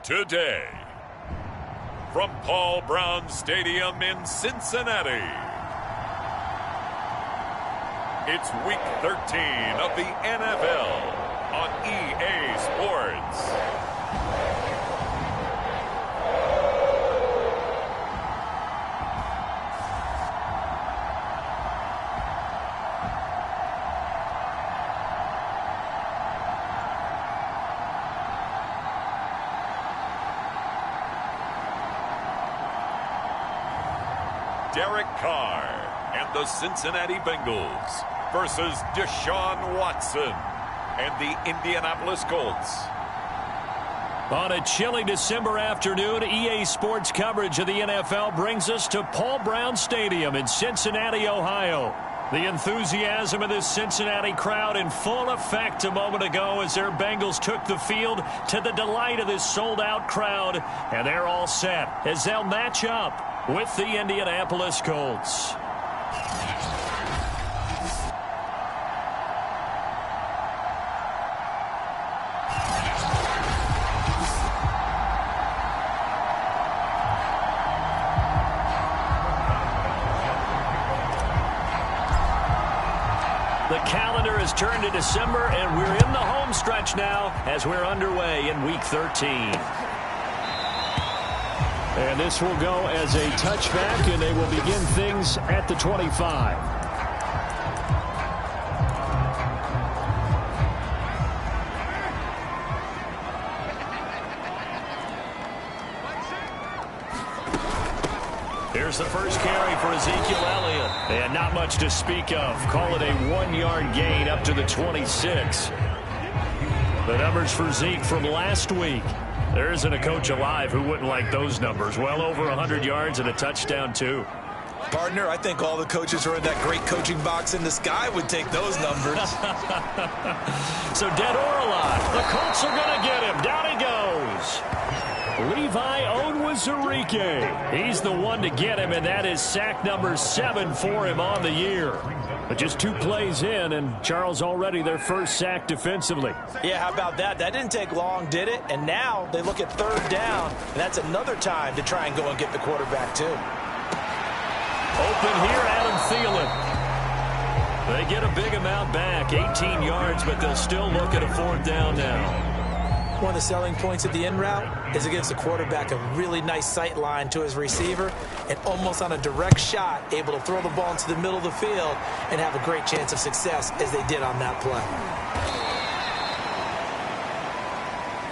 Today, from Paul Brown Stadium in Cincinnati, it's Week 13 of the NFL on EA Sports. Derek Carr and the Cincinnati Bengals versus Deshaun Watson and the Indianapolis Colts. On a chilly December afternoon, EA Sports coverage of the NFL brings us to Paul Brown Stadium in Cincinnati, Ohio. The enthusiasm of this Cincinnati crowd in full effect a moment ago as their Bengals took the field, to the delight of this sold-out crowd. And they're all set as they'll match up with the Indianapolis Colts. The calendar has turned to December, and we're in the home stretch now as we're underway in Week 13. And this will go as a touchback, and they will begin things at the 25. Here's the first carry for Ezekiel Elliott. And not much to speak of. Call it a 1-yard gain up to the 26. The numbers for Zeke from last week. There isn't a coach alive who wouldn't like those numbers. Well over 100 yards and a touchdown, too. Partner, I think all the coaches who are in that great coaching box in the sky would take those numbers. So dead or alive, the Colts are going to get him. Down he goes. Levi Onwuzurike. He's the one to get him, and that is sack number 7 for him on the year. But just 2 plays in, and Charles already their first sack defensively. Yeah, how about that? That didn't take long, did it? And now they look at 3rd down, and that's another time to try and go and get the quarterback, too. Open here, Adam Thielen. They get a big amount back, 18 yards, but they'll still look at a 4th down now. One of the selling points of the in route is it gives the quarterback a really nice sight line to his receiver, and almost on a direct shot, able to throw the ball into the middle of the field and have a great chance of success as they did on that play.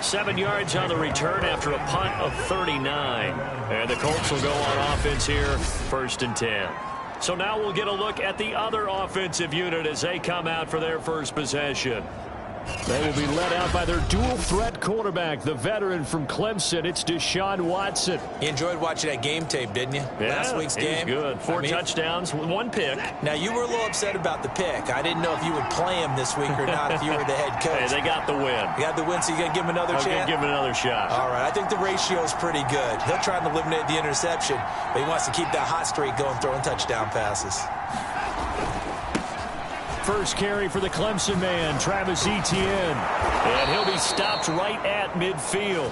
7 yards on the return after a punt of 39. And the Colts will go on offense here, 1st and 10. So now we'll get a look at the other offensive unit as they come out for their first possession. They will be led out by their dual-threat quarterback, the veteran from Clemson. It's Deshaun Watson. You enjoyed watching that game tape, didn't you? Yeah, Last week's game. He was good. 4 touchdowns, 1 pick. Now, you were a little upset about the pick. I didn't know if you would play him this week or not if you were the head coach. Hey, they got the win. You got the win, so you're going to give him another chance? I'm going to give him another shot. All right, I think the ratio is pretty good. He'll try and eliminate the interception, but he wants to keep that hot streak going, throwing touchdown passes. First carry for the Clemson man, Travis Etienne. And he'll be stopped right at midfield.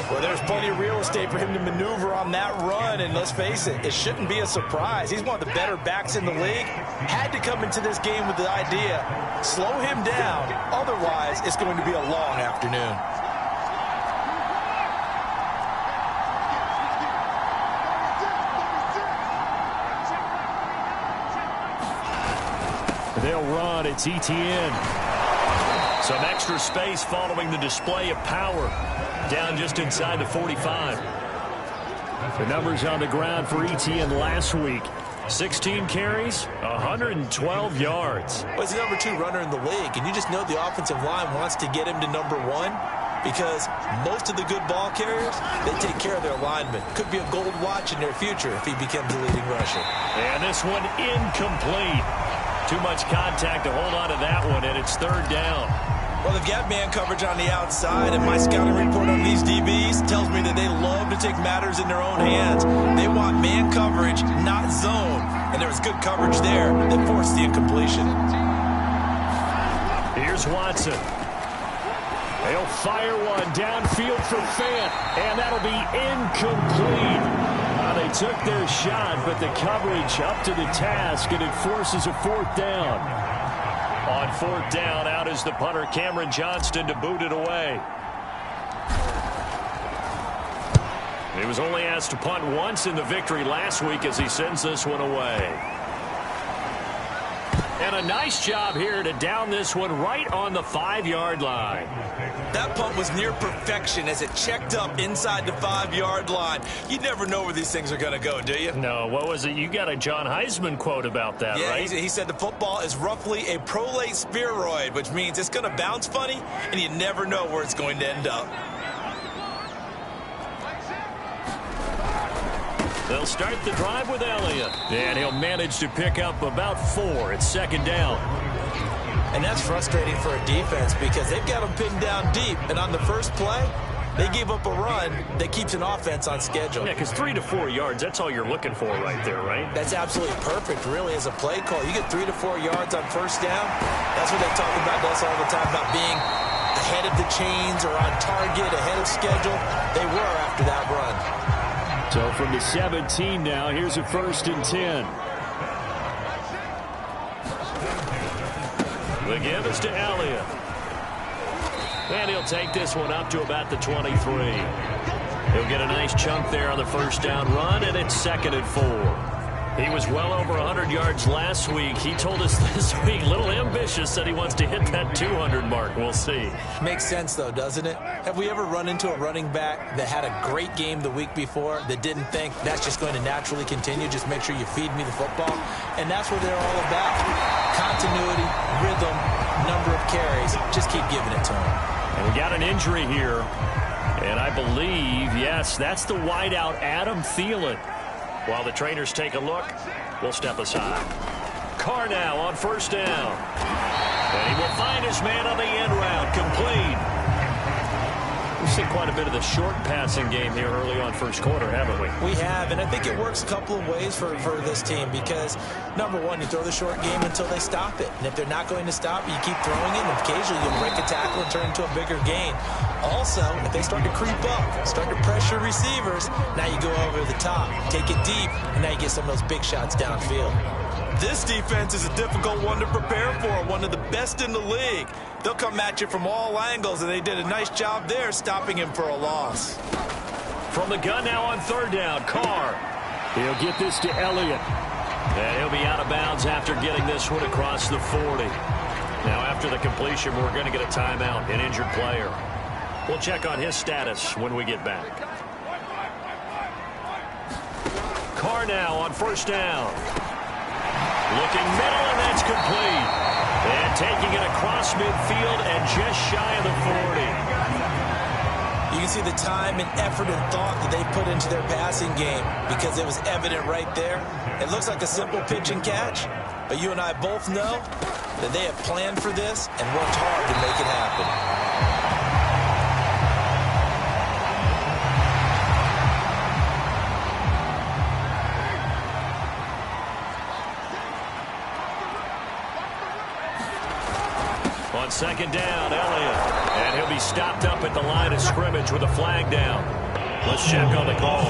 Well, there's plenty of real estate for him to maneuver on that run, and let's face it, it shouldn't be a surprise. He's one of the better backs in the league. Had to come into this game with the idea, slow him down, otherwise it's going to be a long afternoon. They'll run. It's Etienne. Some extra space following the display of power. Down just inside the 45. The numbers on the ground for Etienne last week. 16 carries, 112 yards. Well, he's the number 2 runner in the league, and you just know the offensive line wants to get him to number 1 because most of the good ball carriers, they take care of their linemen. Could be a gold watch in their future if he becomes the leading rusher. And this one incomplete. Too much contact to hold on to that one, and it's 3rd down. Well, they've got man coverage on the outside, and my scouting report on these DBs tells me that they love to take matters in their own hands. They want man coverage, not zone, and there was good coverage there that forced the incompletion. Here's Watson. They'll fire one downfield for Fant, and that'll be incomplete. They took their shot, but the coverage up to the task, and it forces a fourth down. On fourth down, out is the punter, Cameron Johnston, to boot it away. He was only asked to punt once in the victory last week as he sends this one away. And a nice job here to down this one right on the 5-yard line. That punt was near perfection as it checked up inside the 5-yard line. You never know where these things are going to go, do you? No, what was it? You got a John Heisman quote about that, yeah, right? He said the football is roughly a prolate spheroid, which means it's going to bounce funny, and you never know where it's going to end up. They'll start the drive with Elliott, and he'll manage to pick up about 4. It's second down. And that's frustrating for a defense because they've got them pinned down deep, and on the first play, they gave up a run that keeps an offense on schedule. Yeah, because 3 to 4 yards, that's all you're looking for right there, right? That's absolutely perfect, really, as a play call. You get 3 to 4 yards on first down. That's what they talk about us all the time, about being ahead of the chains or on target, ahead of schedule. They were after that run. So from the 17 now, here's a 1st and 10. The give is to Elliott. And he'll take this one up to about the 23. He'll get a nice chunk there on the first down run, and it's 2nd and 4. He was well over 100 yards last week. He told us this week, a little ambitious, that he wants to hit that 200 mark. We'll see. Makes sense, though, doesn't it? Have we ever run into a running back that had a great game the week before that didn't think that's just going to naturally continue? Just make sure you feed me the football. And that's what they're all about. Continuity, rhythm, number of carries. Just keep giving it to him. And we got an injury here. And I believe, yes, that's the wideout, Adam Thielen. While the trainers take a look, we'll step aside. Carr now on first down. And he will find his man on the end route, complete. We've seen quite a bit of the short passing game here early on first quarter, haven't we? We have, and I think it works a couple of ways for this team because, number one, you throw the short game until they stop it. And if they're not going to stop it, you keep throwing it, and occasionally you'll break a tackle and turn it into a bigger gain. Also, if they start to creep up, start to pressure receivers, now you go over the top, take it deep, and now you get some of those big shots downfield. This defense is a difficult one to prepare for, one of the best in the league. They'll come at you from all angles, and they did a nice job there stopping him for a loss. From the gun now on third down, Carr. He'll get this to Elliott. And he'll be out of bounds after getting this one across the 40. Now after the completion, we're going to get a timeout, an injured player. We'll check on his status when we get back. Carr now on first down. Looking middle, and that's complete. And taking it across midfield and just shy of the 40. You can see the time and effort and thought that they put into their passing game because it was evident right there. It looks like a simple pitch and catch, but you and I both know that they have planned for this and worked hard to make it happen. On second down, Elliott. And he'll be stopped up at the line of scrimmage with a flag down. Let's check on the call.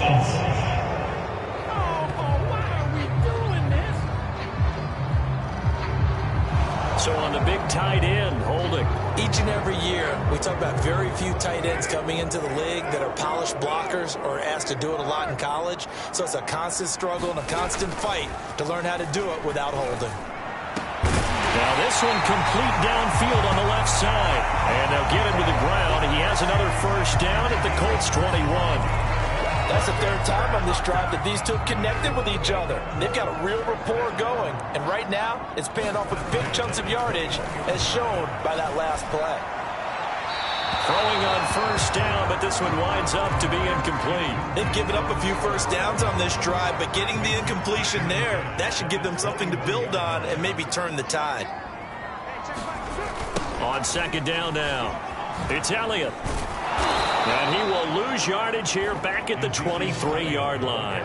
So on the big tight end, holding. Each and every year, we talk about very few tight ends coming into the league that are polished blockers or asked to do it a lot in college. So it's a constant struggle and a constant fight to learn how to do it without holding. Now this one complete downfield on the left side. And they'll get him to the ground. He has another first down at the Colts 21. That's the third time on this drive that these two have connected with each other. They've got a real rapport going. And right now, it's paying off with big chunks of yardage as shown by that last play. Throwing on first down, but this one winds up to be incomplete. They've given up a few first downs on this drive, but getting the incompletion there, that should give them something to build on and maybe turn the tide. On second down now, it's Elliott. And he will lose yardage here back at the 23-yard line.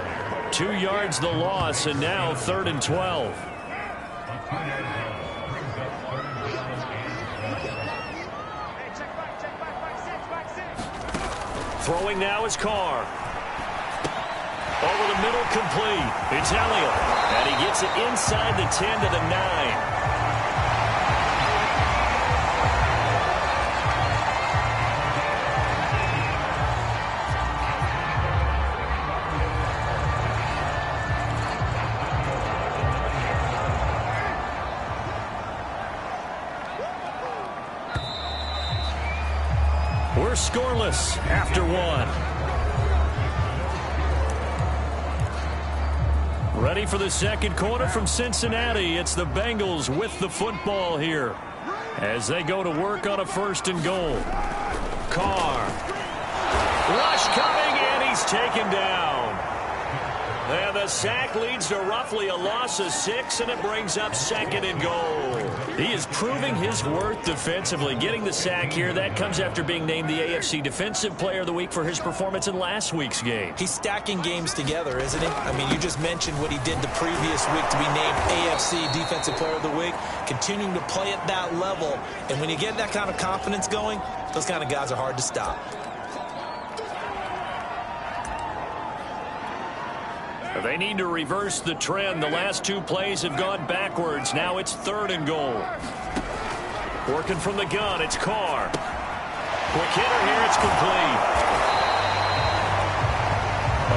2 yards the loss, and now 3rd and 12. Throwing now is Carr. Over the middle, complete. It's Elliott. And he gets it inside the 10 to the 9. We're scoreless after one. Ready for the second quarter from Cincinnati. It's the Bengals with the football here as they go to work on a 1st and goal. Carr. Rush coming, and he's taken down. And the sack leads to roughly a loss of 6, and it brings up 2nd and goal. He is proving his worth defensively. Getting the sack here, that comes after being named the AFC Defensive Player of the Week for his performance in last week's game. He's stacking games together, isn't he? I mean, you just mentioned what he did the previous week to be named AFC Defensive Player of the Week, continuing to play at that level. And when you get that kind of confidence going, those kind of guys are hard to stop. They need to reverse the trend. The last 2 plays have gone backwards. Now it's 3rd and goal. Working from the gun, it's Carr. Quick hitter here, it's complete.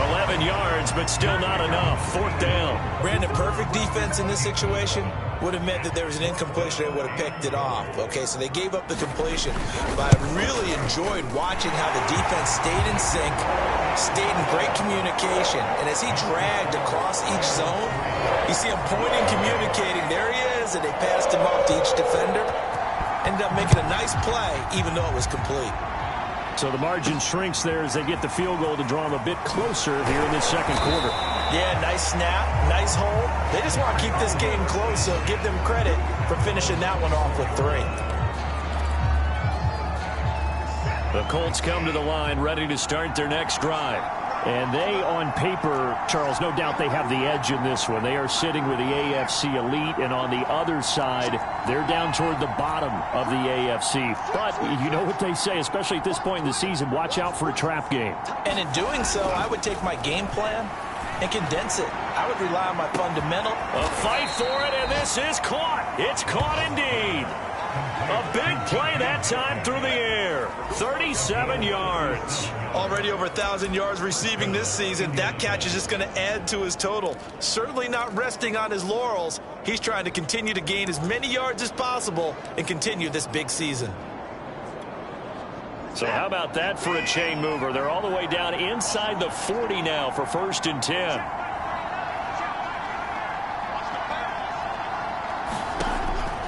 11 yards, but still not enough. 4th down. Brandon, perfect defense in this situation would have meant that there was an incompletion. They would have picked it off. Okay, so they gave up the completion. But I really enjoyed watching how the defense stayed in sync, stayed in great communication. And as he dragged across each zone, you see him pointing, communicating. There he is, and they passed him off to each defender. Ended up making a nice play, even though it was complete. So the margin shrinks there as they get the field goal to draw them a bit closer here in this second quarter. Yeah, nice snap, nice hold. They just want to keep this game close, so give them credit for finishing that one off with 3. The Colts come to the line ready to start their next drive. And they, on paper, Charles, no doubt they have the edge in this one. They are sitting with the AFC elite, and on the other side, they're down toward the bottom of the AFC. But you know what they say, especially at this point in the season, watch out for a trap game. And in doing so, I would take my game plan and condense it. I would rely on my fundamental. A fight for it, and this is caught. It's caught indeed. A big play that time through the air. 37 yards. Already over 1,000 yards receiving this season. That catch is just going to add to his total. Certainly not resting on his laurels. He's trying to continue to gain as many yards as possible and continue this big season. So how about that for a chain mover? They're all the way down inside the 40 now for 1st and 10.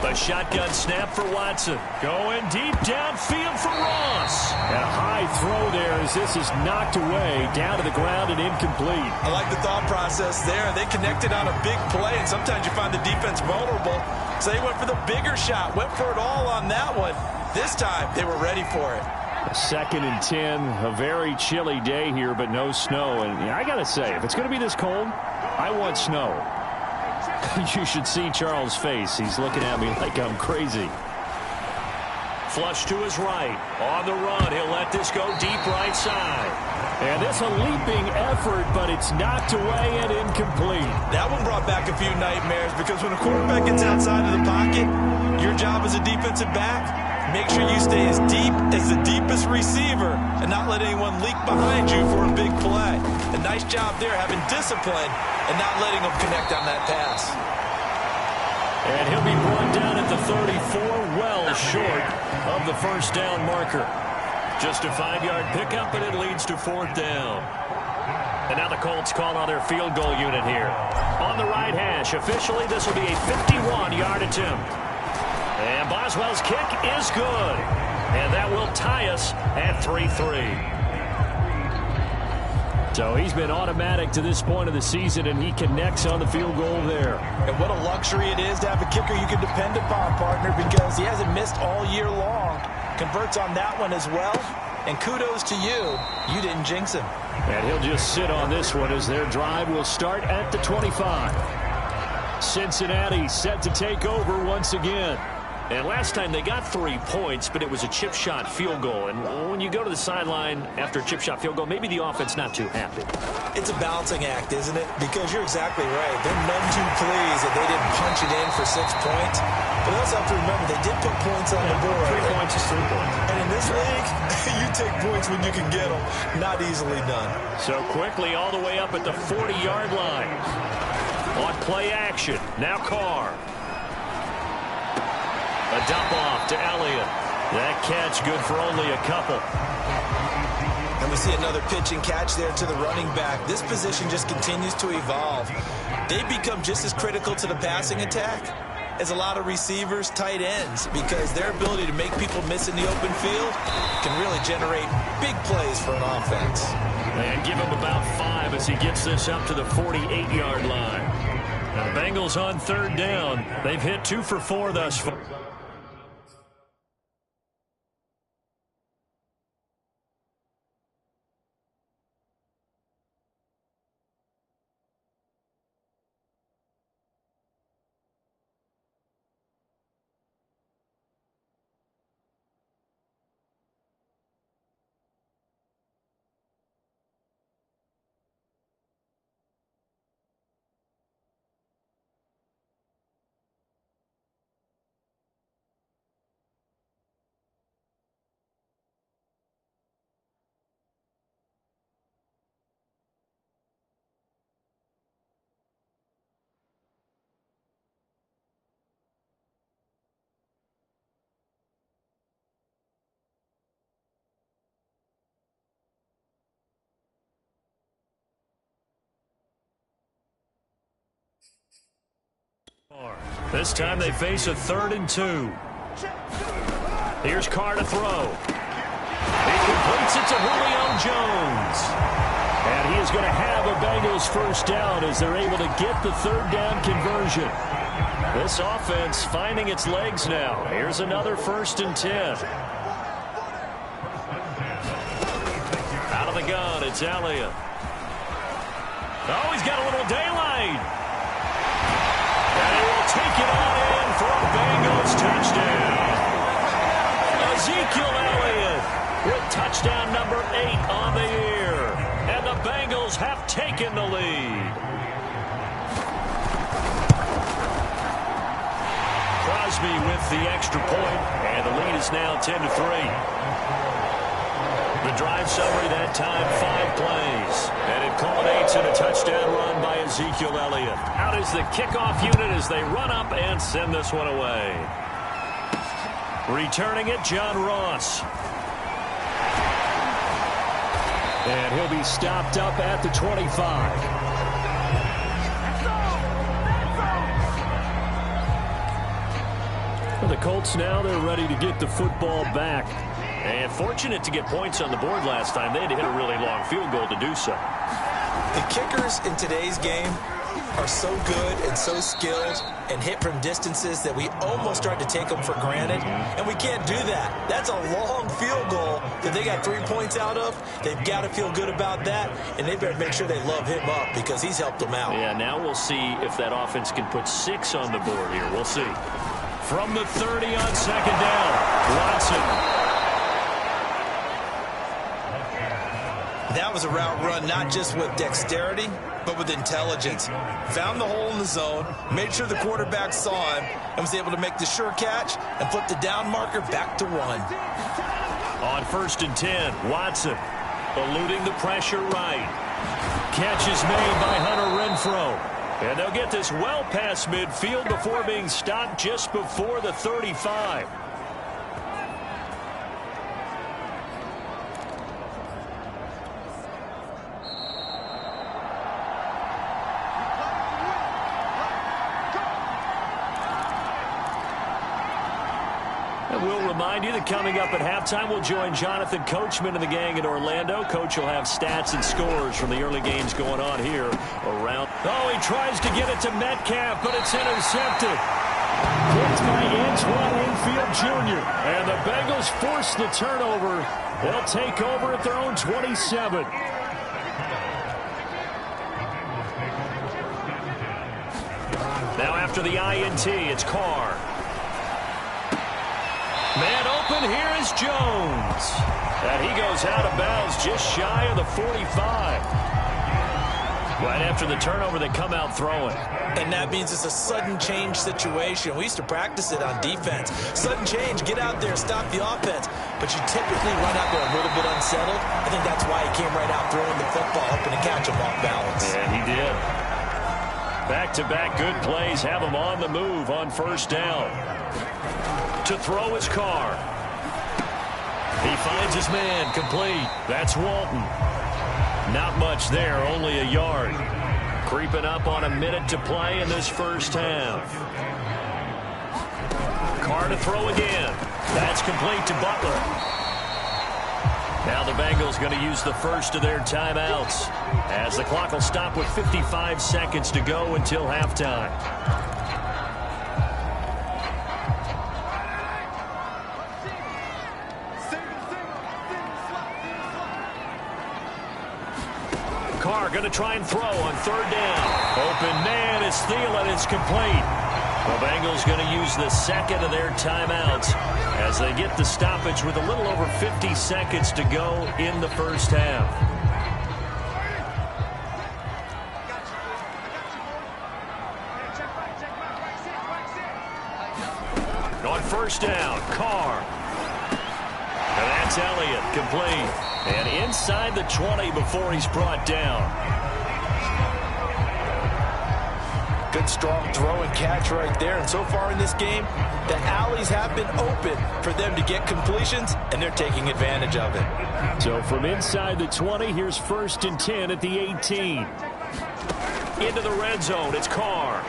A shotgun snap for Watson. Going deep downfield for Ross. And a high throw there as this is knocked away down to the ground and incomplete. I like the thought process there. They connected on a big play, and sometimes you find the defense vulnerable. So they went for the bigger shot, went for it all on that one. This time, they were ready for it. 2nd and 10, a very chilly day here, but no snow. And I got to say, if it's going to be this cold, I want snow. You should see Charles' face. He's looking at me like I'm crazy. Flush to his right. On the run, he'll let this go deep right side. And it's a leaping effort, but it's knocked away and incomplete. That one brought back a few nightmares because when a quarterback gets outside of the pocket, your job as a defensive back, make sure you stay as deep as the deepest receiver and not let anyone leak behind you for a big play. A nice job there having discipline and not letting them connect on that pass. And he'll be brought down at the 34, well short of the 1st down marker. Just a 5-yard pickup, and it leads to 4th down. And now the Colts call on their field goal unit here. On the right hash, officially this will be a 51-yard attempt. And Boswell's kick is good. And that will tie us at 3-3. So he's been automatic to this point of the season, and he connects on the field goal there. And what a luxury it is to have a kicker you can depend upon, partner, because he hasn't missed all year long. Converts on that one as well. And kudos to you. You didn't jinx him. And he'll just sit on this one as their drive will start at the 25. Cincinnati set to take over once again. And last time they got 3 points, but it was a chip shot field goal. And when you go to the sideline after a chip shot field goal, maybe the offense not too happy. It's a balancing act, isn't it? Because you're exactly right. They're none too pleased that they didn't punch it in for 6 points. But you also have to remember they did put points on the board. 3 points is 3 points. And in this league, you take points when you can get them. Not easily done. So quickly all the way up at the 40-yard line. On play action. Now Carr. A dump off to Elliott. That catch good for only a couple. And we see another pitch and catch there to the running back. This position just continues to evolve. They become just as critical to the passing attack as a lot of receivers, tight ends, because their ability to make people miss in the open field can really generate big plays for an offense. And give him about 5 as he gets this up to the 48-yard line. Now the Bengals on 3rd down. They've hit 2 for 4 thus far. This time they face a 3rd and 2. Here's Carr to throw. He completes it to Julio Jones. And he is going to have a Bengals first down as they're able to get the 3rd down conversion. This offense finding its legs now. Here's another 1st and 10. Out of the gun, it's Elliott. Oh, he's got a little daylight. And he will take it on in for a Bengals touchdown. Ezekiel Elliott with touchdown number 8 on the year. And the Bengals have taken the lead. Crosby with the extra point, and the lead is now 10-3. The drive summary that time, 5 plays. And it culminates in a touchdown run by Ezekiel Elliott. Out is the kickoff unit as they run up and send this one away. Returning it, John Ross. And he'll be stopped up at the 25. For the Colts now, they're ready to get the football back. And fortunate to get points on the board last time. They had to hit a really long field goal to do so. The kickers in today's game are so good and so skilled and hit from distances that we almost start to take them for granted. And we can't do that. That's a long field goal that they got 3 points out of. They've got to feel good about that. And they better make sure they love him up because he's helped them out. Yeah, now we'll see if that offense can put 6 on the board here. We'll see. From the 30 on 2nd down, Watson. That was a route run not just with dexterity, but with intelligence. Found the hole in the zone, made sure the quarterback saw him, and was able to make the sure catch and flip the down marker back to 1. On 1st and 10, Watson eluding the pressure right. Catch is made by Hunter Renfrow. And they'll get this well past midfield before being stopped just before the 35. We'll remind you that coming up at halftime, we'll join Jonathan Coachman and the gang in Orlando. Coach will have stats and scores from the early games going on here around. Oh, he tries to get it to Metcalf, but it's intercepted. Picked by Antoine Winfield Jr. And the Bengals force the turnover. They'll take over at their own 27. Now after the INT, it's Carr. here is Jones. And he goes out of bounds just shy of the 45. Right after the turnover, they come out throwing. And that means it's a sudden change situation. We used to practice it on defense. Sudden change, get out there, stop the offense. But you typically run out there a little bit unsettled. I think that's why he came right out throwing the football, hoping to catch him off balance. And he did. Back-to-back good plays have him on the move on first down. To throw his car. He finds his man, complete. That's Walton. Not much there, only a yard. Creeping up on a minute to play in this first half. Carr to throw again. That's complete to Butler. Now the Bengals going to use the first of their timeouts, as the clock will stop with 55 seconds to go until halftime. Carr going to try and throw on third down. Open man is Thielen. It's complete. The Bengals going to use the second of their timeouts as they get the stoppage with a little over 50 seconds to go in the first half. On first down, Carr. And that's Elliott, complete. And inside the 20 before he's brought down. Good strong throw and catch right there. And so far in this game, the alleys have been open for them to get completions, and they're taking advantage of it. So from inside the 20, here's 1st and 10 at the 18. Into the red zone, it's Carr.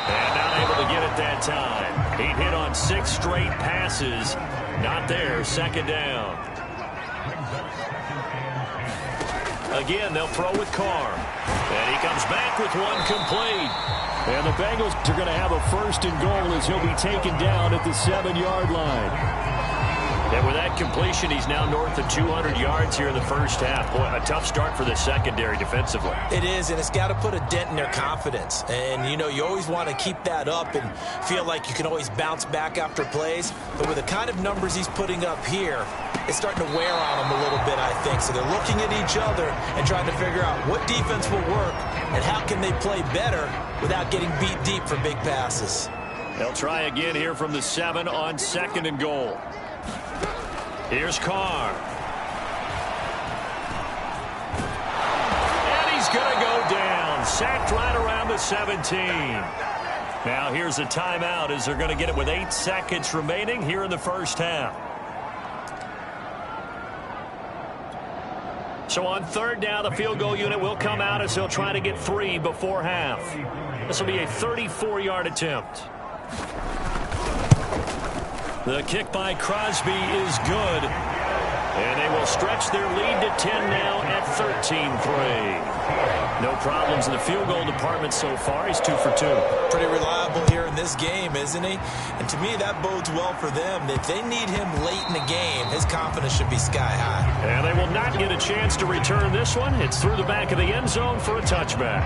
And not able to get it that time. He hit on 6 straight passes. Not there, second down. Again, they'll throw with Carr. And he comes back with one complete. And the Bengals are going to have a 1st and goal as he'll be taken down at the 7-yard line. And with that completion, he's now north of 200 yards here in the first half. Boy, a tough start for the secondary defensively. It is, and it's got to put a dent in their confidence. And, you know, you always want to keep that up and feel like you can always bounce back after plays. But with the kind of numbers he's putting up here, it's starting to wear on them a little bit, I think. So they're looking at each other and trying to figure out what defense will work and how can they play better without getting beat deep for big passes. They'll try again here from the 7 on 2nd and goal. Here's Carr. And he's going to go down. Sacked right around the 17. Now here's a timeout as they're going to get it with 8 seconds remaining here in the first half. So on third down, the field goal unit will come out as they'll try to get 3 before half. This will be a 34-yard attempt. The kick by Crosby is good. And they will stretch their lead to 10 now at 13-3. No problems in the field goal department so far. He's 2 for 2. Pretty reliable here in this game, isn't he? And to me, that bodes well for them. If they need him late in the game, his confidence should be sky high. And they will not get a chance to return this one. It's through the back of the end zone for a touchback.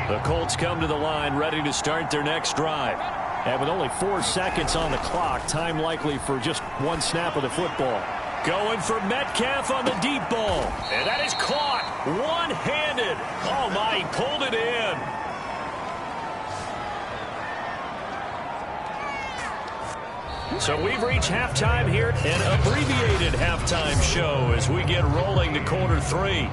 The Colts come to the line ready to start their next drive. And with only 4 seconds on the clock, time likely for just 1 snap of the football. Going for Metcalf on the deep ball. And that is caught one-handed. Oh, my, he pulled it in. So we've reached halftime here, an abbreviated halftime show as we get rolling to quarter 3.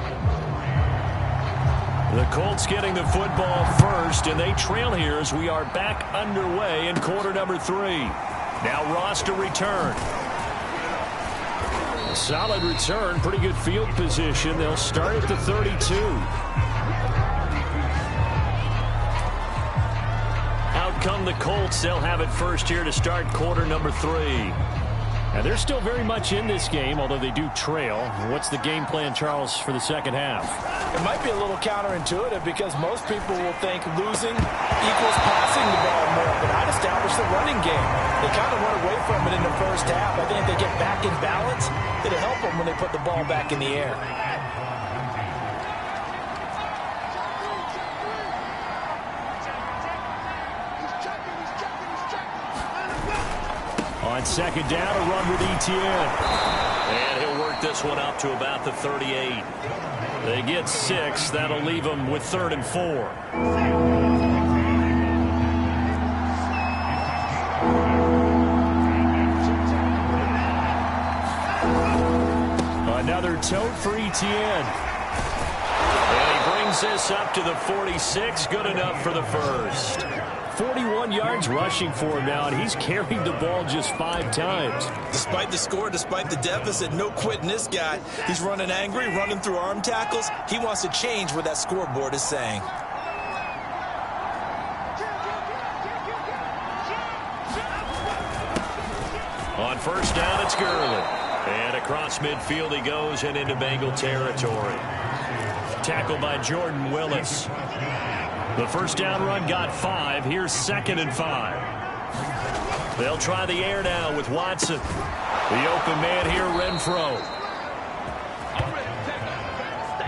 The Colts getting the football first, and they trail here as we are back underway in quarter number 3. Now Ross to return. A solid return, pretty good field position. They'll start at the 32. Out come the Colts. They'll have it first here to start quarter number 3. And they're still very much in this game, although they do trail. What's the game plan, Charles, for the second half? It might be a little counterintuitive because most people will think losing equals passing the ball more, but I'd establish the running game. They kind of went away from it in the first half. I think if they get back in balance, it'll help them when they put the ball back in the air. On second down, a run with Etienne. And he'll work this one up to about the 38. They get 6. That'll leave them with 3rd and 4. Another tote for Etienne. And he brings this up to the 46. Good enough for the first. 41 yards rushing for him now, and he's carried the ball just 5 times. Despite the score, despite the deficit, no quitting this guy. He's running angry, running through arm tackles. He wants to change what that scoreboard is saying. On first down, it's Gurley. And across midfield he goes and into Bengal territory. Tackled by Jordan Willis. The first down run got 5. Here's 2nd and 5. They'll try the air now with Watson. The open man here, Renfro.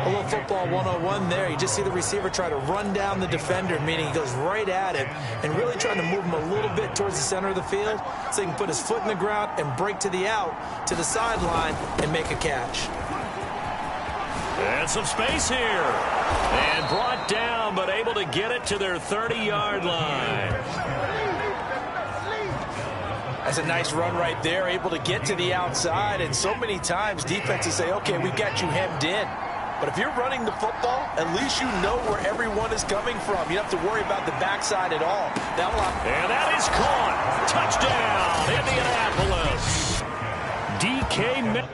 A little football 101 there. You just see the receiver try to run down the defender, meaning he goes right at him and really trying to move him a little bit towards the center of the field so he can put his foot in the ground and break to the out, to the sideline, and make a catch. And some space here. And brought down, but able to get it to their 30-yard line. That's a nice run right there, able to get to the outside. And so many times defenses say, okay, we got you hemmed in. But if you're running the football, at least you know where everyone is coming from. You don't have to worry about the backside at all. And that is caught. Touchdown, Indianapolis. DK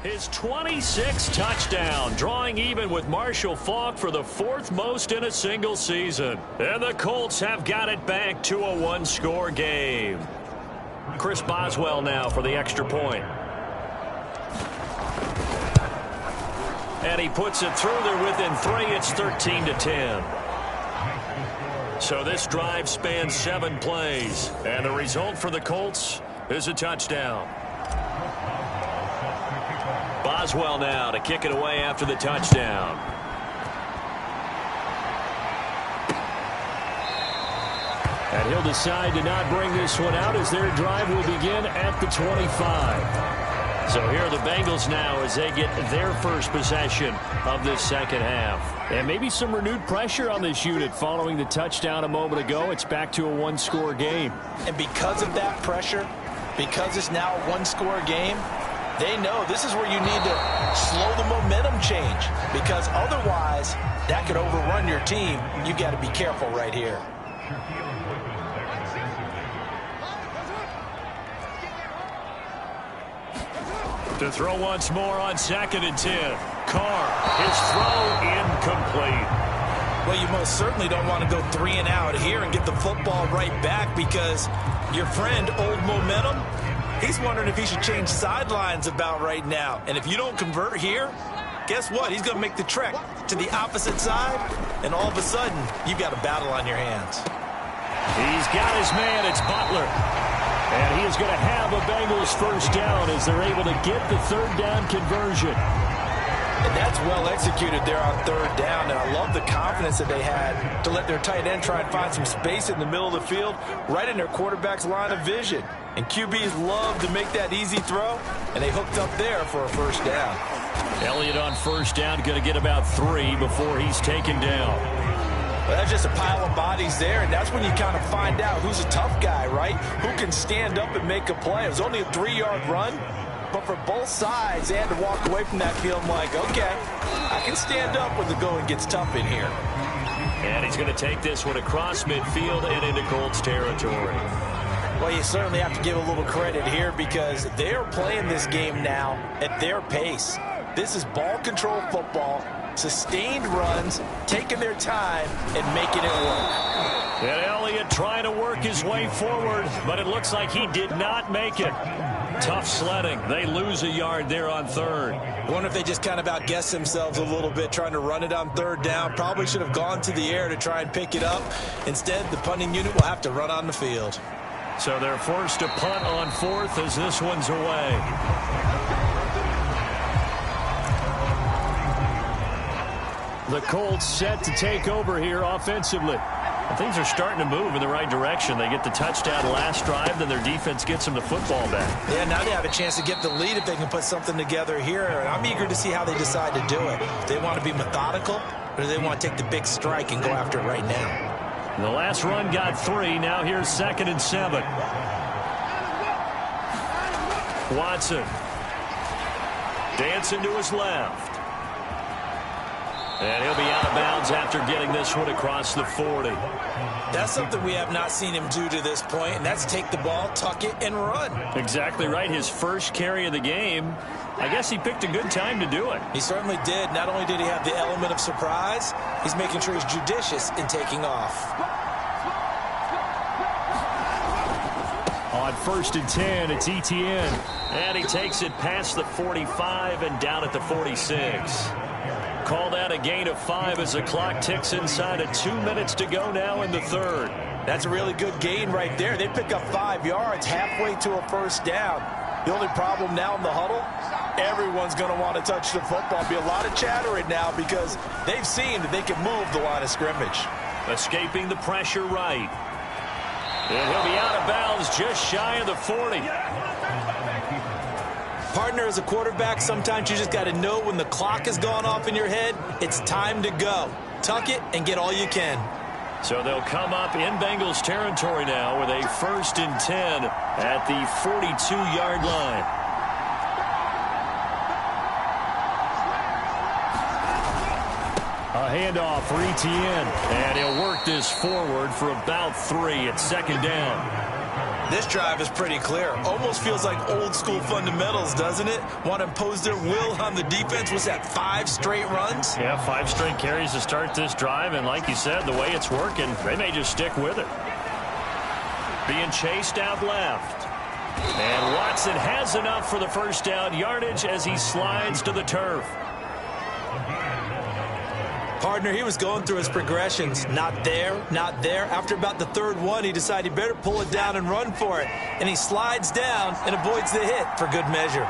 His 26th touchdown, drawing even with Marshall Faulk for the 4th most in a single season. And the Colts have got it back to a one-score game. Chris Boswell now for the extra point. And he puts it through. They're within 3. It's 13-10. So this drive spans 7 plays. And the result for the Colts is a touchdown. Boswell now to kick it away after the touchdown. And he'll decide to not bring this one out as their drive will begin at the 25. So here are the Bengals now as they get their first possession of this second half. And maybe some renewed pressure on this unit following the touchdown a moment ago. It's back to a one-score game. And because of that pressure, because it's now a one-score game, they know this is where you need to slow the momentum change, because otherwise that could overrun your team. You got to be careful right here. To throw once more on 2nd and 10. Carr, his throw incomplete. Well, you most certainly don't want to go 3 and out here and get the football right back, because your friend, Old Momentum, he's wondering if he should change sidelines about right now. And if you don't convert here, guess what? He's going to make the trek to the opposite side, and all of a sudden, you've got a battle on your hands. He's got his man. It's Butler. And he is going to have a Bengals first down as they're able to get the 3rd down conversion. And that's well executed there on 3rd down. And I love the confidence that they had to let their tight end try and find some space in the middle of the field, right in their quarterback's line of vision. And QBs love to make that easy throw, and they hooked up there for a first down. Elliott on first down, going to get about 3 before he's taken down. Well, that's just a pile of bodies there, and that's when you kind of find out who's a tough guy, right? Who can stand up and make a play. It was only a 3-yard run, but for both sides, they had to walk away from that field like, okay, I can stand up when the going gets tough in here. And he's going to take this one across midfield and into Colts territory. Well, you certainly have to give a little credit here, because they are playing this game now at their pace. This is ball control football, sustained runs, taking their time and making it work. And Elliott trying to work his way forward, but it looks like he did not make it. Tough sledding. They lose a yard there on 3rd. I wonder if they just kind of outguessed themselves a little bit trying to run it on 3rd down. Probably should have gone to the air to try and pick it up. Instead, the punting unit will have to run on the field. So they're forced to punt on 4th as this one's away. The Colts set to take over here offensively. And things are starting to move in the right direction. They get the touchdown last drive, then their defense gets them the football back. Yeah, now they have a chance to get the lead if they can put something together here. And I'm eager to see how they decide to do it. Do they want to be methodical, or do they want to take the big strike and go after it right now? The last run got 3. Now here's 2nd and 7. Watson dancing to his left. And he'll be out of bounds after getting this one across the 40. That's something we have not seen him do to this point, and that's take the ball, tuck it, and run. Exactly right. His first carry of the game. I guess he picked a good time to do it. He certainly did. Not only did he have the element of surprise, he's making sure he's judicious in taking off. On 1st and 10, it's Etienne. And he takes it past the 45 and down at the 46. Call that a gain of 5 as the clock ticks inside of 2 minutes to go now in the 3rd. That's a really good gain right there. They pick up 5 yards halfway to a first down. The only problem now in the huddle, everyone's going to want to touch the football. Be a lot of chattering now because they've seen that they can move the line of scrimmage. Escaping the pressure right. And he'll be out of bounds just shy of the 40. Partner, as a quarterback, sometimes you just got to know when the clock has gone off in your head, it's time to go. Tuck it and get all you can. So they'll come up in Bengals territory now with a 1st and 10 at the 42-yard line. A handoff for Etienne, and he'll work this forward for about 3 at 2nd down. This drive is pretty clear. Almost feels like old school fundamentals, doesn't it? Want to impose their will on the defense. Was that 5 straight runs? Yeah, 5 straight carries to start this drive. And like you said, the way it's working, they may just stick with it. Being chased out left. And Watson has enough for the first down yardage as he slides to the turf. Partner, he was going through his progressions. Not there, not there. After about the 3rd one, he decided he better pull it down and run for it. And he slides down and avoids the hit for good measure.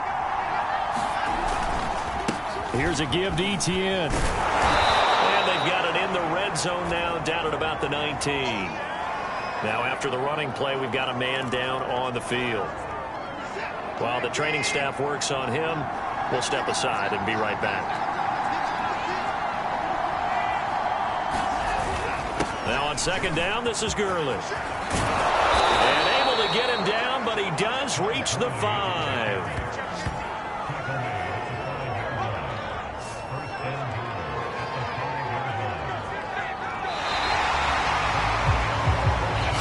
Here's a give to Etienne. And they've got it in the red zone now, down at about the 19. Now, after the running play, we've got a man down on the field. While the training staff works on him, we'll step aside and be right back. Now on 2nd down, this is Gurley. And able to get him down, but he does reach the 5.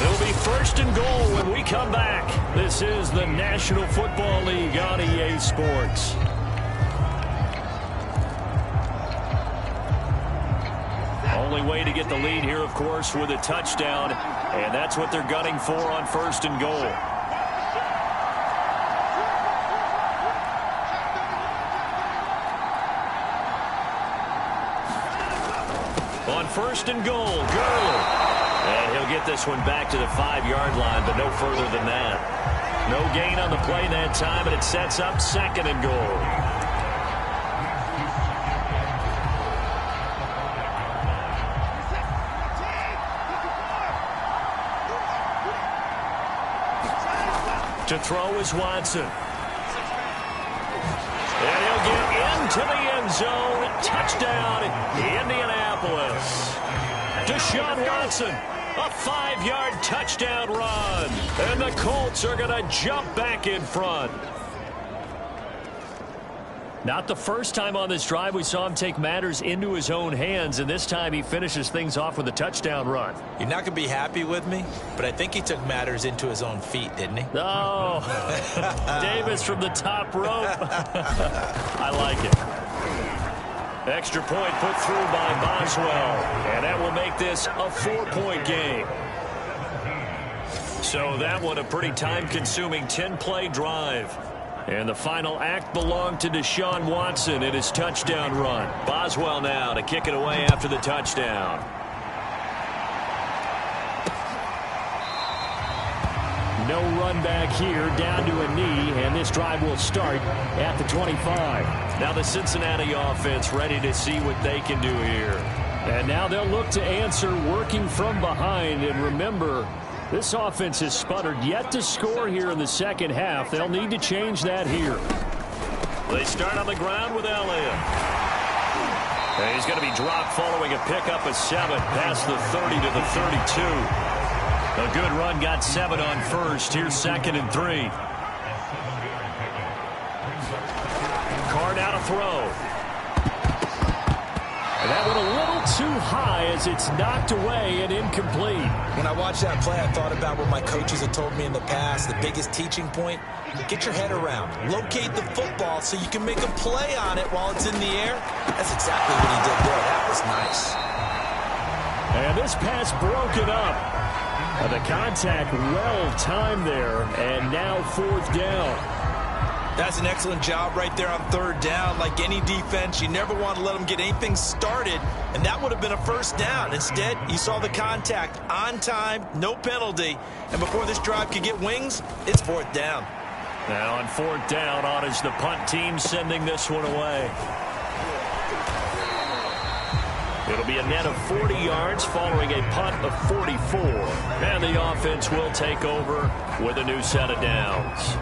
It'll be 1st and goal when we come back. This is the National Football League on EA Sports. Only way to get the lead here, of course, with a touchdown, and that's what they're gunning for on 1st and goal. On 1st and goal, Gurley. And he'll get this one back to the 5-yard line, but no further than that. No gain on the play that time, and it sets up 2nd and goal. To throw is Watson. And he'll get into the end zone. Touchdown, Indianapolis. Deshaun Watson, a 5-yard touchdown run. And the Colts are going to jump back in front. Not the first time on this drive we saw him take matters into his own hands, and this time he finishes things off with a touchdown run. You're not going to be happy with me, but I think he took matters into his own feet, didn't he? Oh, Davis from the top rope. I like it. Extra point put through by Boswell, and that will make this a 4-point game. So that one a pretty time-consuming 10-play drive. And the final act belonged to Deshaun Watson in his touchdown run. Boswell now to kick it away after the touchdown. No run back here, down to a knee, and this drive will start at the 25. Now the Cincinnati offense ready to see what they can do here. And now they'll look to answer working from behind. And remember, this offense has sputtered yet to score here in the 2nd half. They'll need to change that here. They start on the ground with Elliott. And he's going to be dropped following a pickup of 7 past the 30 to the 32. A good run, got 7 on 1st. Here's 2nd and 3. Carr now to throw. And that went a little too high as it's knocked away and incomplete. When I watched that play, I thought about what my coaches have told me in the past. The biggest teaching point, get your head around. Locate the football so you can make a play on it while it's in the air. That's exactly what he did there. That was nice. And this pass broken up. And the contact well timed there. And now 4th down. That's an excellent job right there on 3rd down. Like any defense, you never want to let them get anything started, and that would have been a 1st down. Instead, you saw the contact on time, no penalty, and before this drive could get wings, it's 4th down. Now on 4th down, on is the punt team sending this one away. It'll be a net of 40 yards following a punt of 44, and the offense will take over with a new set of downs.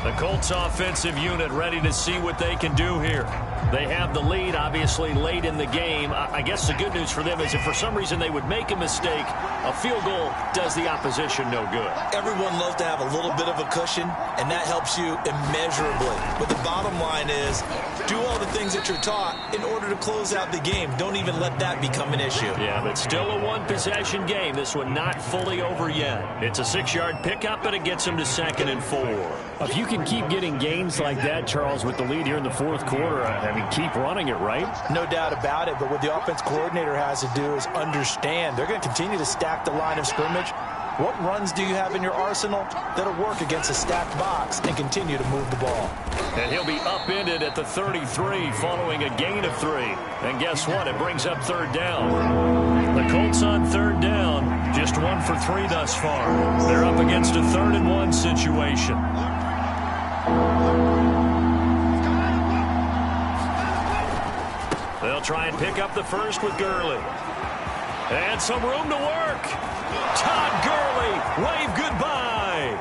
The Colts offensive unit ready to see what they can do here. They have the lead, obviously, late in the game. I guess the good news for them is if for some reason they would make a mistake, a field goal does the opposition no good. Everyone loves to have a little bit of a cushion, and that helps you immeasurably. But the bottom line is, do all the things that you're taught in order to close out the game. Don't even let that become an issue. Yeah, but still a one-possession game. This one not fully over yet. It's a 6-yard pickup, and it gets them to 2nd and 4. If you can keep getting gains like that, Charles, with the lead here in the fourth quarter, I mean, keep running it, right? No doubt about it, but what the offense coordinator has to do is understand they're going to continue to stack the line of scrimmage. What runs do you have in your arsenal that'll work against a stacked box and continue to move the ball? And he'll be upended at the 33 following a gain of 3. And guess what? It brings up 3rd down. The Colts on 3rd down, just 1 for 3 thus far. They're up against a 3rd and 1 situation. They'll try and pick up the first with Gurley. And some room to work. Todd Gurley, wave goodbye.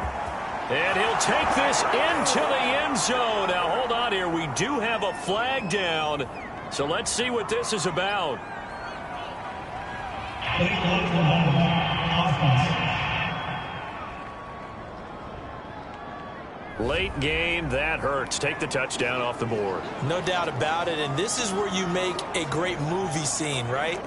And he'll take this into the end zone. Now, hold on here. We do have a flag down. So let's see what this is about. Late game, that hurts. Take the touchdown off the board. No doubt about it, and this is where you make a great movie scene, right?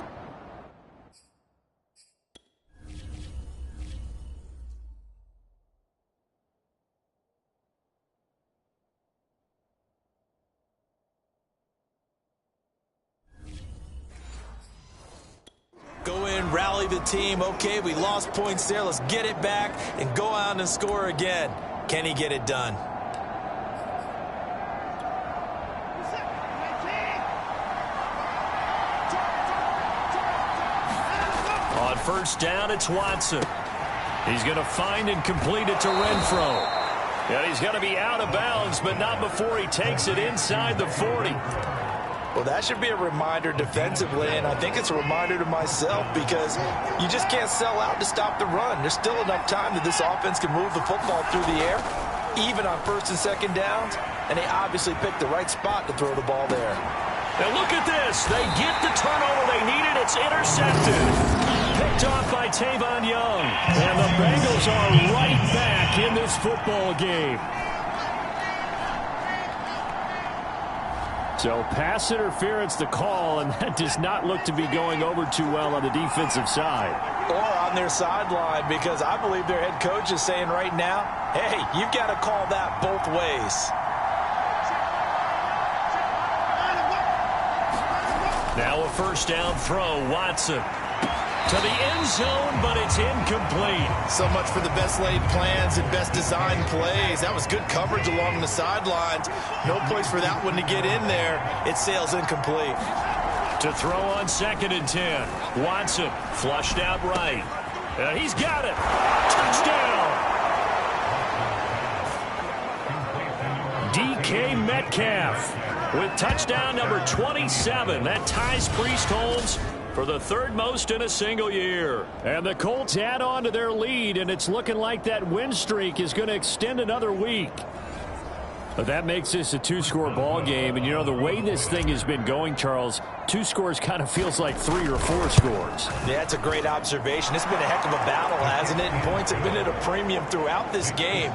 Go in, rally the team. Okay, we lost points there. Let's get it back and go out and score again. Can he get it done? On 1st down, it's Watson. He's going to find and complete it to Renfro. And he's going to be out of bounds, but not before he takes it inside the 40. Well, that should be a reminder defensively, and I think it's a reminder to myself because you just can't sell out to stop the run. There's still enough time that this offense can move the football through the air, even on 1st and 2nd downs, and they obviously picked the right spot to throw the ball there. Now look at this. They get the turnover they needed. It's intercepted. Picked off by Tavon Young. And the Bengals are right back in this football game. So pass interference the call, and that does not look to be going over too well on the defensive side. Or on their sideline, because I believe their head coach is saying right now, hey, you've got to call that both ways. Now a 1st down throw, Watson. To the end zone, but it's incomplete. So much for the best laid plans and best designed plays. That was good coverage along the sidelines. No place for that one to get in there. It sails incomplete. To throw on 2nd and 10. Watson flushed out right. He's got it. Touchdown. DK Metcalf with touchdown number 27. That ties Priest Holmes for the 3rd most in a single year. And the Colts add on to their lead, and it's looking like that win streak is going to extend another week. But that makes this a 2-score ball game, and you know the way this thing has been going, Charles, 2 scores kind of feels like 3 or 4 scores. Yeah, that's a great observation. It's been a heck of a battle, hasn't it? And points have been at a premium throughout this game.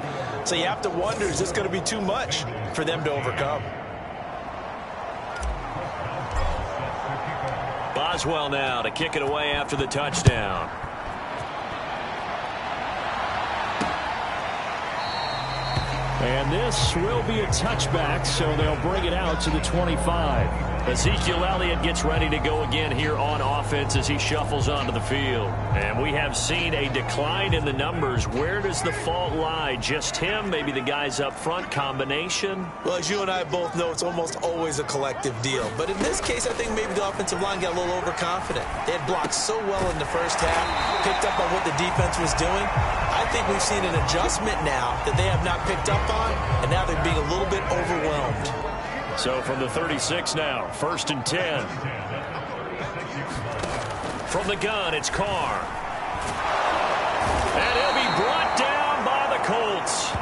So you have to wonder, is this going to be too much for them to overcome? Boswell now to kick it away after the touchdown. And this will be a touchback, so they'll bring it out to the 25. Ezekiel Elliott gets ready to go again here on offense as he shuffles onto the field. And we have seen a decline in the numbers. Where does the fault lie? Just him? Maybe the guys up front? Combination? Well, as you and I both know, it's almost always a collective deal. But in this case, I think maybe the offensive line got a little overconfident. They had blocked so well in the first half, picked up on what the defense was doing. I think we've seen an adjustment now that they have not picked up on, and now they're being a little bit overwhelmed. So from the 36 now, 1st and 10. From the gun, it's Carr. And he'll be brought down by the Colts.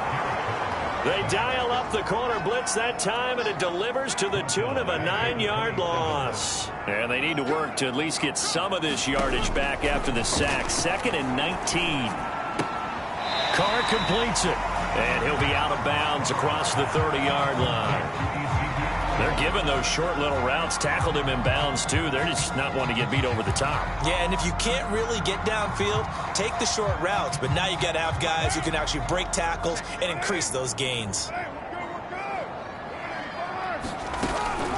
They dial up the corner blitz that time, and it delivers to the tune of a 9-yard loss. And they need to work to at least get some of this yardage back after the sack. 2nd and 19. Carr completes it. And he'll be out of bounds across the 30-yard line. They're giving those short little routes. Tackled him in bounds, too. They're just not wanting to get beat over the top. Yeah, and if you can't really get downfield, take the short routes. But now you got to have guys who can actually break tackles and increase those gains.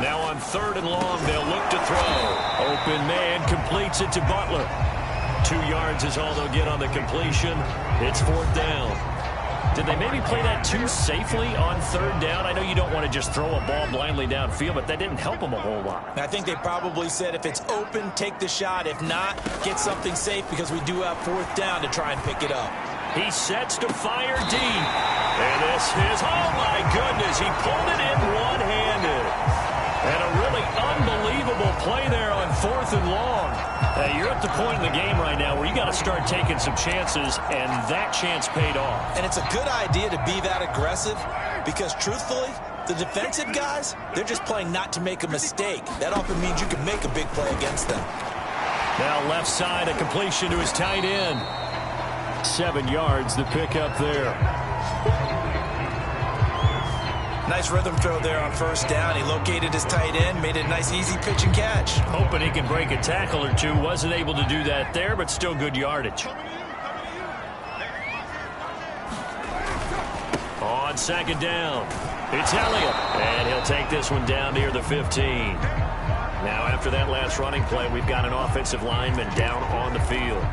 Now on 3rd and long, they'll look to throw. Open man completes it to Butler. 2 yards is all they'll get on the completion. It's 4th down. Did they maybe play that too safely on 3rd down? I know you don't want to just throw a ball blindly downfield, but that didn't help them a whole lot. I think they probably said if it's open, take the shot. If not, get something safe because we do have 4th down to try and pick it up. He sets to fire deep. And this is, oh my goodness, he pulled it in one-handed. And a really unbelievable play there on 4th and long. You're at the point in the game right now where you got to start taking some chances, and that chance paid off. And it's a good idea to be that aggressive because, truthfully, the defensive guys, they're just playing not to make a mistake. That often means you can make a big play against them. Now left side, a completion to his tight end. 7 yards, the pickup there. Nice rhythm throw there on 1st down. He located his tight end, made it a nice, easy pitch and catch. Hoping he can break a tackle or two. Wasn't able to do that there, but still good yardage. On 2nd down, it's Elliott. And he'll take this one down near the 15. Now, after that last running play, we've got an offensive lineman down on the field.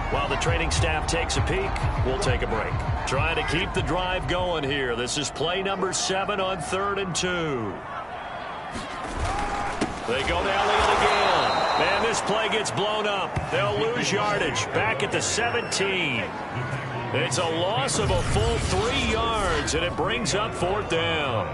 While the training staff takes a peek, we'll take a break. Trying to keep the drive going here. This is play number 7 on 3rd and 2. They go to Elliott again. Man, this play gets blown up. They'll lose yardage back at the 17. It's a loss of a full 3 yards, and it brings up 4th down.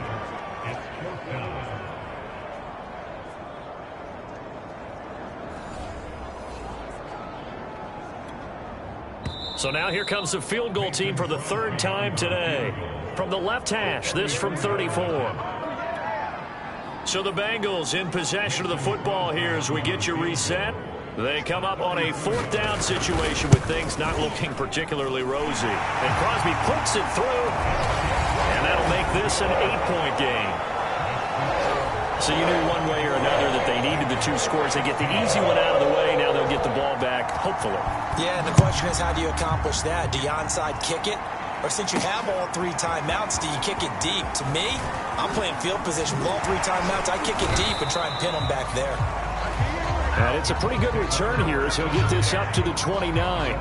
So now here comes the field goal team for the 3rd time today. From the left hash, this from 34. So the Bengals in possession of the football here as we get you reset. They come up on a 4th down situation with things not looking particularly rosy. And Crosby puts it through. And that'll make this an 8-point game. So you knew one way or another that they needed the 2 scores. They get the easy one out of the way. Now they'll get the ball back, hopefully. Yeah, and the question is, how do you accomplish that? Do you onside kick it? Or since you have all 3 timeouts, do you kick it deep? To me, I'm playing field position with all 3 timeouts. I kick it deep and try and pin them back there. And it's a pretty good return here as he'll get this up to the 29.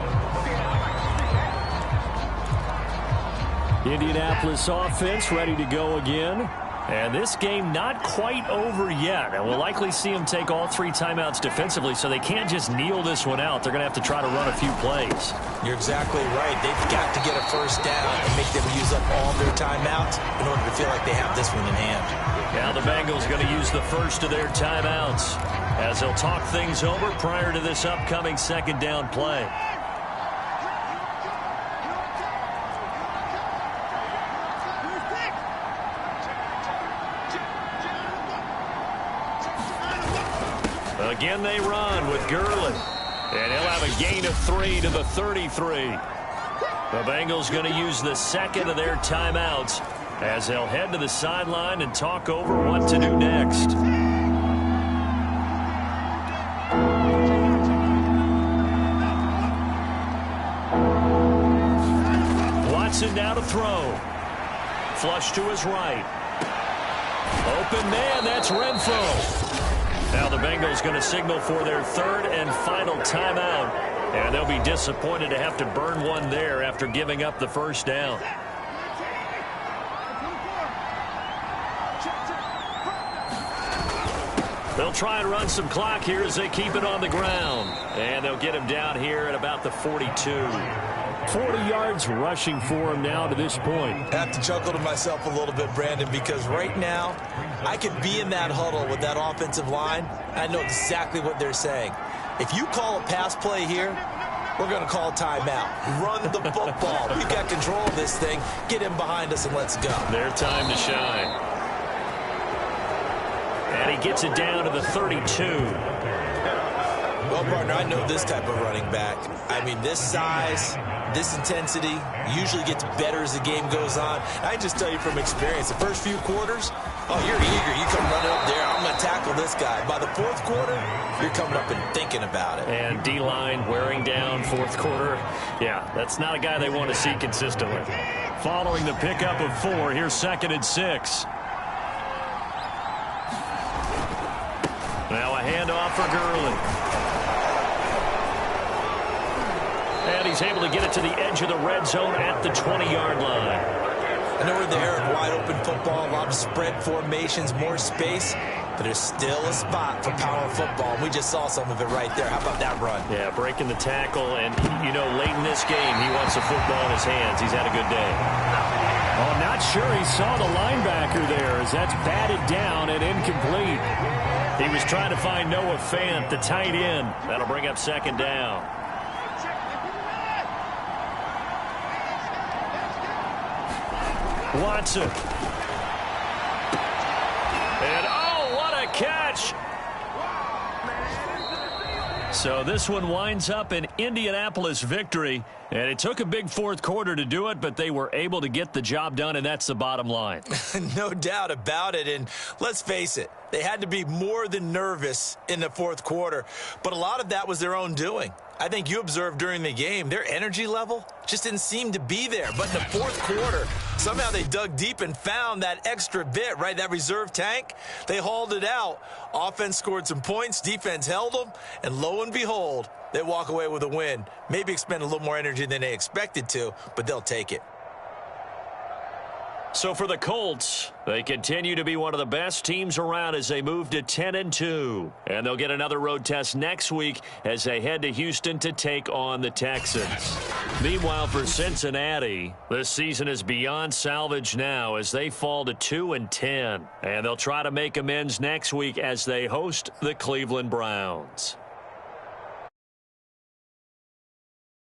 Indianapolis offense ready to go again. And this game not quite over yet. And we'll likely see them take all 3 timeouts defensively, so they can't just kneel this one out. They're going to have to try to run a few plays. You're exactly right. They've got to get a 1st down and make them use up all their timeouts in order to feel like they have this one in hand. Now the Bengals going to use the first of their timeouts as they'll talk things over prior to this upcoming 2nd down play. Again, they run with Gurley. And he'll have a gain of 3 to the 33. The Bengals going to use the 2nd of their timeouts as they'll head to the sideline and talk over what to do next. Watson now to throw. Flush to his right. Open man, that's Renfro. Now the Bengals going to signal for their 3rd and final timeout. And they'll be disappointed to have to burn one there after giving up the 1st down. They'll try and run some clock here as they keep it on the ground. And they'll get him down here at about the 42. 40 yards rushing for him now to this point. I have to chuckle to myself a little bit, Brandon, because right now I could be in that huddle with that offensive line. I know exactly what they're saying. If you call a pass play here, we're going to call timeout. Run the football. We've got control of this thing. Get him behind us and let's go. Their time to shine. And he gets it down to the 32. Well, partner, I know this type of running back. I mean, this size, this intensity usually gets better as the game goes on. I just tell you from experience, the first few quarters, oh, you're eager. You come running up there. I'm going to tackle this guy. By the fourth quarter, you're coming up and thinking about it. And D-line wearing down fourth quarter. Yeah, that's not a guy they want to see consistently. Following the pickup of 4, here's 2nd and 6. Now a handoff for Gurley. And he's able to get it to the edge of the red zone at the 20-yard line. I know we're in the era of wide-open football, a lot of spread formations, more space, but there's still a spot for power football. We just saw some of it right there. How about that run? Yeah, breaking the tackle, and, you know, late in this game, he wants the football in his hands. He's had a good day. Oh, I'm not sure he saw the linebacker there as that's batted down and incomplete. He was trying to find Noah Fant, the tight end. That'll bring up 2nd down. Watson. And, oh, what a catch. So this one winds up an Indianapolis victory, and it took a big fourth quarter to do it, but they were able to get the job done, and that's the bottom line. No doubt about it, and let's face it, they had to be more than nervous in the fourth quarter, but a lot of that was their own doing. I think you observed during the game, their energy level just didn't seem to be there. But in the fourth quarter, somehow they dug deep and found that extra bit, right, that reserve tank. They hauled it out. Offense scored some points. Defense held them. And lo and behold, they walk away with a win. Maybe expend a little more energy than they expected to, but they'll take it. So for the Colts, they continue to be one of the best teams around as they move to 10-2. And they'll get another road test next week as they head to Houston to take on the Texans. Meanwhile, for Cincinnati, this season is beyond salvage now as they fall to 2-10. And they'll try to make amends next week as they host the Cleveland Browns.